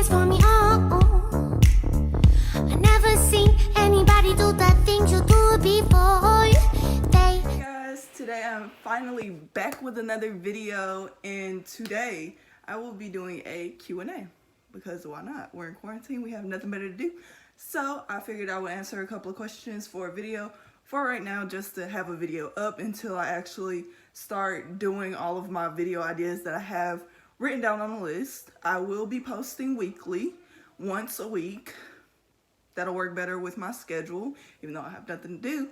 for me. Oh, I never seen anybody do the things you do before. Hey guys, today I'm finally back with another video, and today I will be doing a Q&A because why not? We're in quarantine, we have nothing better to do. So I figured I would answer a couple of questions for a video for right now, just to have a video up until I actually start doing all of my video ideas that I have written down on a list. I will be posting weekly, once a week. That'll work better with my schedule, even though I have nothing to do.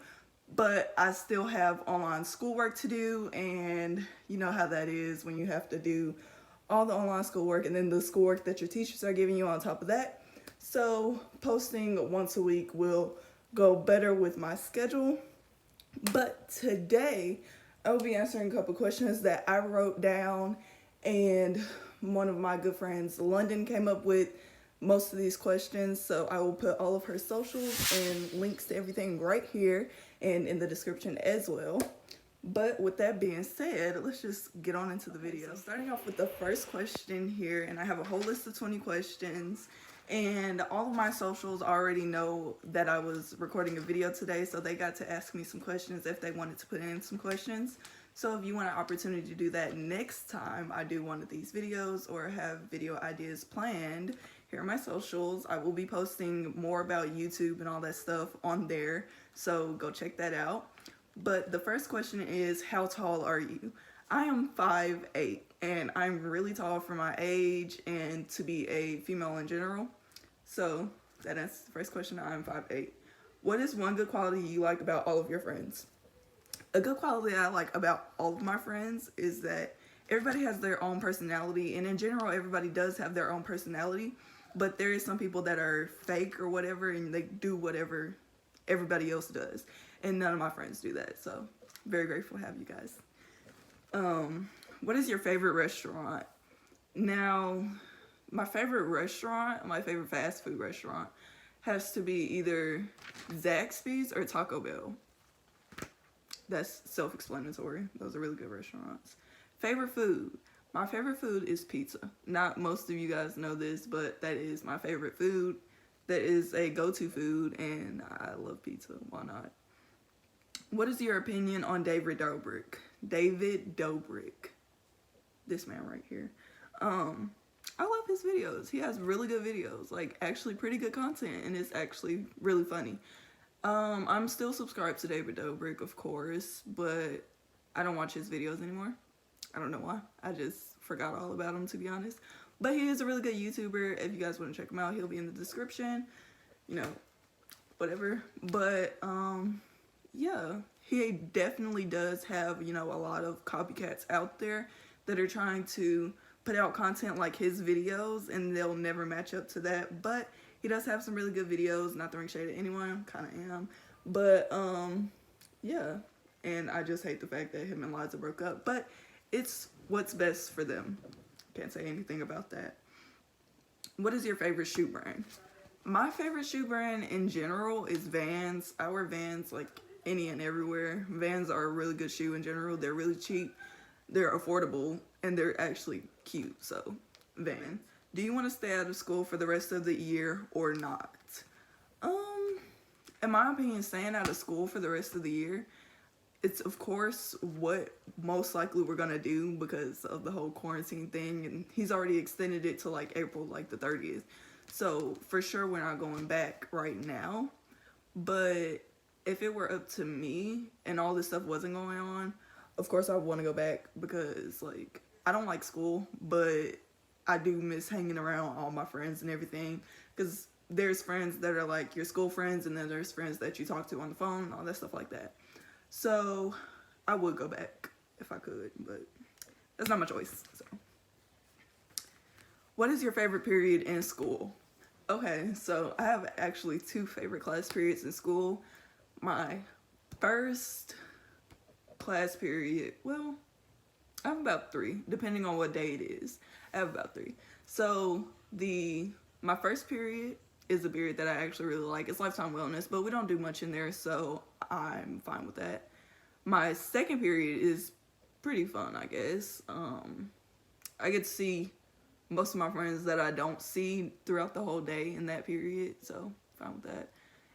But I still have online schoolwork to do, and you know how that is when you have to do all the online schoolwork and then the schoolwork that your teachers are giving you on top of that. So posting once a week will go better with my schedule. But today I will be answering a couple questions that I wrote down, and one of my good friends, London, came up with most of these questions. So I will put all of her socials and links to everything right here and in the description as well. But with that being said, let's just get on into the video. So starting off with the first question here, and I have a whole list of 20 questions, and all of my socials already know that I was recording a video today, so they got to ask me some questions if they wanted to put in some questions. So if you want an opportunity to do that next time I do one of these videos or have video ideas planned, here are my socials. I will be posting more about YouTube and all that stuff on there, so go check that out. But the first question is, how tall are you? I am 5'8", and I'm really tall for my age and to be a female in general. So that's the first question. I'm 5'8". What is one good quality you like about all of your friends? A good quality I like about all of my friends is that everybody has their own personality, and in general everybody does have their own personality, but there is some people that are fake or whatever, and they do whatever everybody else does, and none of my friends do that. So very grateful to have you guys. What is your favorite restaurant? Now, my favorite fast food restaurant has to be either Zaxby's or Taco Bell. That's self-explanatory. Those are really good restaurants. Favorite food. My favorite food is pizza. Not most of you guys know this, but that is my favorite food. That is a go-to food, and I love pizza. Why not? What is your opinion on David Dobrik? David Dobrik. This man right here. I love his videos. He has really good videos. Like, actually pretty good content, and it's actually really funny. I'm still subscribed to David Dobrik, of course, but I don't watch his videos anymore. I don't know why. I just forgot all about him, to be honest. But he is a really good YouTuber. If you guys want to check him out, he'll be in the description. You know, whatever. But, yeah. He definitely does have, you know, a lot of copycats out there that are trying to put out content like his videos, and they'll never match up to that. But he does have some really good videos. Not throwing shade at anyone, kind of am. But, yeah. And I just hate the fact that him and Liza broke up. But it's what's best for them. Can't say anything about that. What is your favorite shoe brand? My favorite shoe brand in general is Vans. I wear Vans like any and everywhere. Vans are a really good shoe in general. They're really cheap. They're affordable. And they're actually cute. So, Vans. Do you want to stay out of school for the rest of the year or not? In my opinion, staying out of school for the rest of the year, it's of course what most likely we're gonna do because of the whole quarantine thing, and he's already extended it to like April like the 30th. So for sure we're not going back right now. But if it were up to me and all this stuff wasn't going on, of course I would want to go back, because like I don't like school, but I do miss hanging around all my friends and everything, because there's friends that are like your school friends, and then there's friends that you talk to on the phone, all that stuff like that. So I would go back if I could, but that's not my choice. So, what is your favorite period in school? Okay, so I have actually two favorite class periods in school. My first class period, well, I have about 3, depending on what day it is. I have about 3. So my first period is a period that I actually really like. It's lifetime wellness, but we don't do much in there, so I'm fine with that. My second period is pretty fun, I guess. I get to see most of my friends that I don't see throughout the whole day in that period, so fine with that.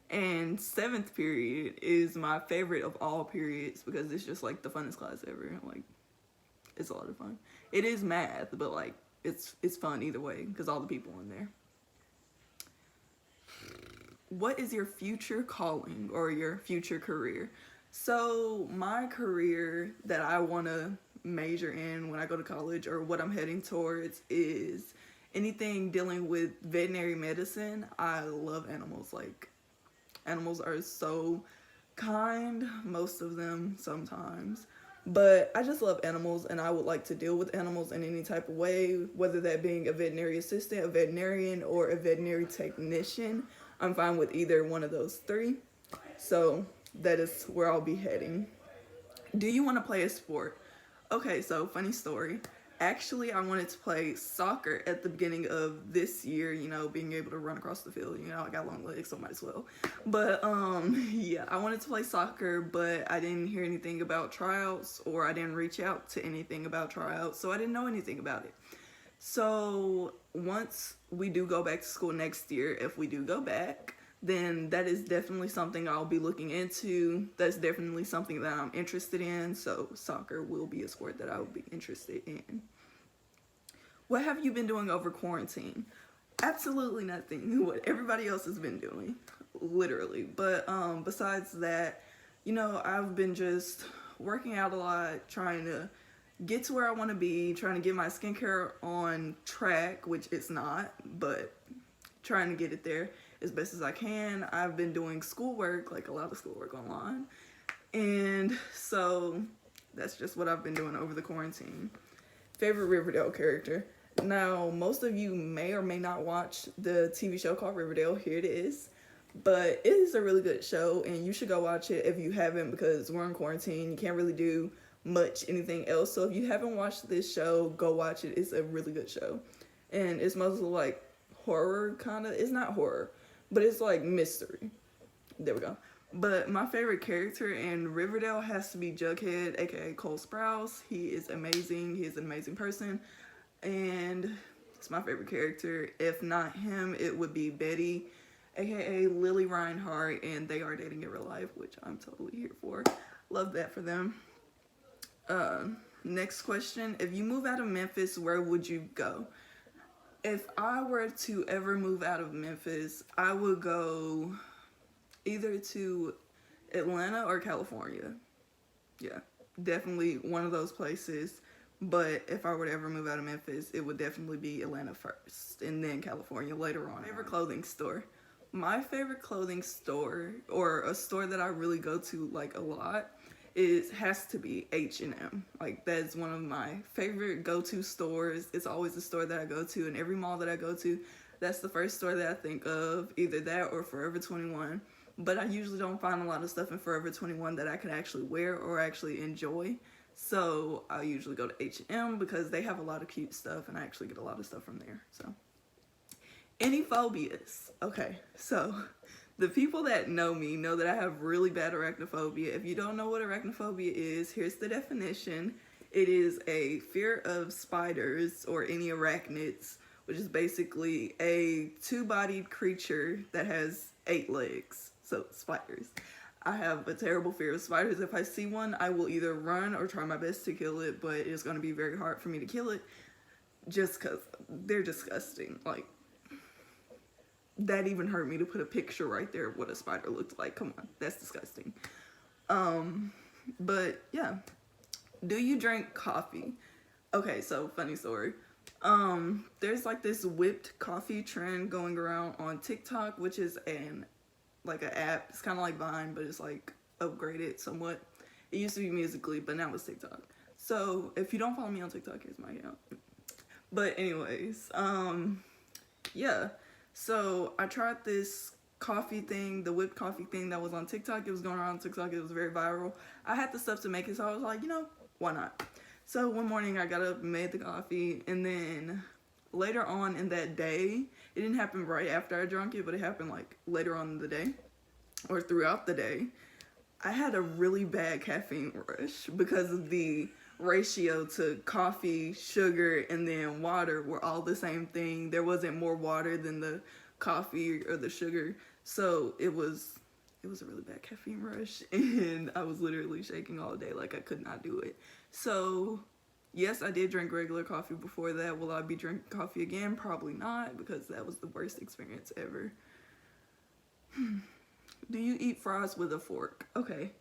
And 7th period is my favorite of all periods because it's just like the funnest class ever. Like, it's a lot of fun. It is math, but like it's fun either way because all the people in there. What is your future calling or your future career? So my career that I want to major in when I go to college, or what I'm heading towards, is anything dealing with veterinary medicine. I love animals. Like, animals are so kind, most of them sometimes. But I just love animals, and I would like to deal with animals in any type of way, whether that being a veterinary assistant, a veterinarian, or a veterinary technician. I'm fine with either one of those three. So that is where I'll be heading. Do you want to play a sport? Okay, so funny story. Actually, I wanted to play soccer at the beginning of this year, you know, being able to run across the field. You know, I got long legs, so might as well. But, yeah, I wanted to play soccer, but I didn't hear anything about tryouts, or I didn't reach out to anything about tryouts, so I didn't know anything about it. So once we do go back to school next year, if we do go back, then that is definitely something I'll be looking into. That's definitely something that I'm interested in. So soccer will be a sport that I will be interested in. What have you been doing over quarantine? Absolutely nothing. What everybody else has been doing, literally. But besides that, you know, I've been just working out a lot, trying to get to where I want to be, trying to get my skincare on track, which it's not, but trying to get it there as best as I can. I've been doing schoolwork, like a lot of schoolwork online, and so that's just what I've been doing over the quarantine. Favorite Riverdale character? Now, most of you may or may not watch the TV show called Riverdale. Here it is. But it is a really good show, and you should go watch it if you haven't, because we're in quarantine. You can't really do much anything else. So if you haven't watched this show, go watch it. It's a really good show. And it's mostly like horror, kind of. It's not horror, but it's like mystery. There we go. But my favorite character in Riverdale has to be Jughead, aka Cole Sprouse. He is amazing. He is an amazing person, and it's my favorite character. If not him, it would be Betty, aka Lily Reinhardt, and they are dating in real life, which I'm totally here for. Love that for them. Next question. If you move out of Memphis, where would you go? If I were to ever move out of Memphis, I would go either to Atlanta or California. Yeah, definitely one of those places. But if I were to ever move out of Memphis, it would definitely be Atlanta first, and then California later on. Favorite clothing store? My favorite clothing store, or a store that I really go to like a lot, has to be H&M. Like, that's one of my favorite go-to stores. It's always the store that I go to, and every mall that I go to, that's the first store that I think of, either that or Forever 21. But I usually don't find a lot of stuff in Forever 21 that I can actually wear or actually enjoy. So I usually go to H&M because they have a lot of cute stuff, and I actually get a lot of stuff from there. So, any phobias? Okay, so the people that know me know that I have really bad arachnophobia. If you don't know what arachnophobia is, here's the definition. It is a fear of spiders or any arachnids, which is basically a two-bodied creature that has 8 legs. So, spiders. I have a terrible fear of spiders. If I see one, I will either run or try my best to kill it, but it's going to be very hard for me to kill it just because they're disgusting. Like, that even hurt me to put a picture right there of what a spider looked like. Come on, that's disgusting. But yeah. Do you drink coffee? Okay, so funny story. There's like this whipped coffee trend going around on TikTok, which is an app. It's kind of like Vine, but it's like upgraded somewhat. It used to be Musical.ly, but now it's TikTok. So if you don't follow me on TikTok, here's my account. But anyways, yeah. So I tried this coffee thing, the whipped coffee thing that was on TikTok. It was going around TikTok. It was very viral. I had the stuff to make it, so I was like, you know, why not? So one morning I got up and made the coffee, and then later on in that day, it didn't happen right after I drank it, but it happened like later on in the day or throughout the day. I had a really bad caffeine rush because of the ratio to coffee, sugar, and then water were all the same thing. There wasn't more water than the coffee or the sugar. So it was a really bad caffeine rush, and I was literally shaking all day. Like, I could not do it. So yes, I did drink regular coffee before that. Will I be drinking coffee again? Probably not, because that was the worst experience ever. Do you eat fries with a fork? Okay.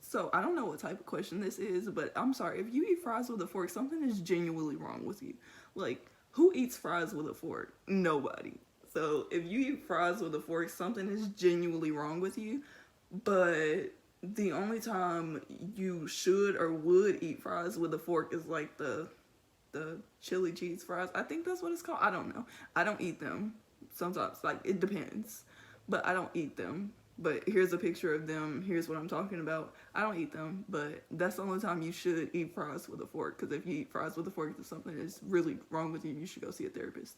So I don't know what type of question this is, but I'm sorry. If you eat fries with a fork, something is genuinely wrong with you. Like, who eats fries with a fork? Nobody. So if you eat fries with a fork, something is genuinely wrong with you. But the only time you should or would eat fries with a fork is like the chili cheese fries. I think that's what it's called. I don't know. I don't eat them. Sometimes, like, it depends. But I don't eat them. But here's a picture of them. Here's what I'm talking about. I don't eat them, but that's the only time you should eat fries with a fork. Because if you eat fries with a fork, there's something that's really wrong with you. You should go see a therapist.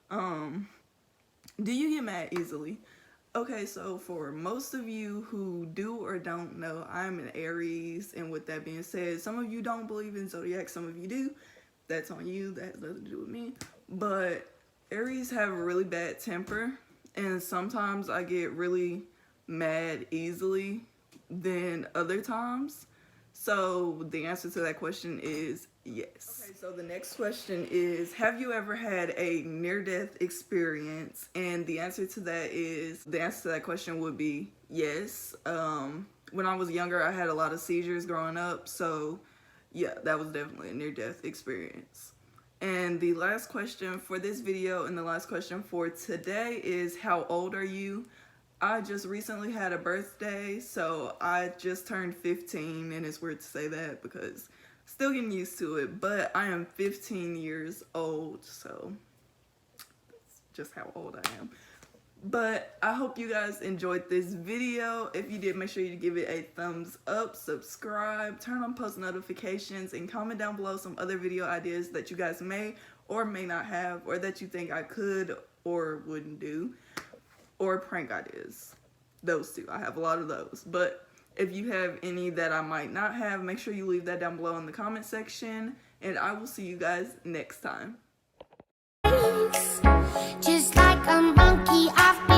Do you get mad easily? Okay, so for most of you who do or don't know, I'm an Aries. And with that being said, some of you don't believe in zodiac. Some of you do. That's on you. That has nothing to do with me. But Aries have a really bad temper. And sometimes I get really mad easily than other times. So the answer to that question is yes. Okay, so the next question is, have you ever had a near-death experience? And the answer to that question would be yes. When I was younger, I had a lot of seizures growing up, so yeah, that was definitely a near-death experience. And the last question for this video and the last question for today is, how old are you? I just recently had a birthday, so I just turned 15, and it's weird to say that because still getting used to it, but I am 15 years old, so that's just how old I am. But I hope you guys enjoyed this video. If you did, make sure you give it a thumbs up, subscribe, turn on post notifications, and comment down below some other video ideas that you guys may or may not have, or that you think I could or wouldn't do. Or prank ideas. Those two. I have a lot of those. But if you have any that I might not have, make sure you leave that down below in the comment section. And I will see you guys next time. Just like a monkey off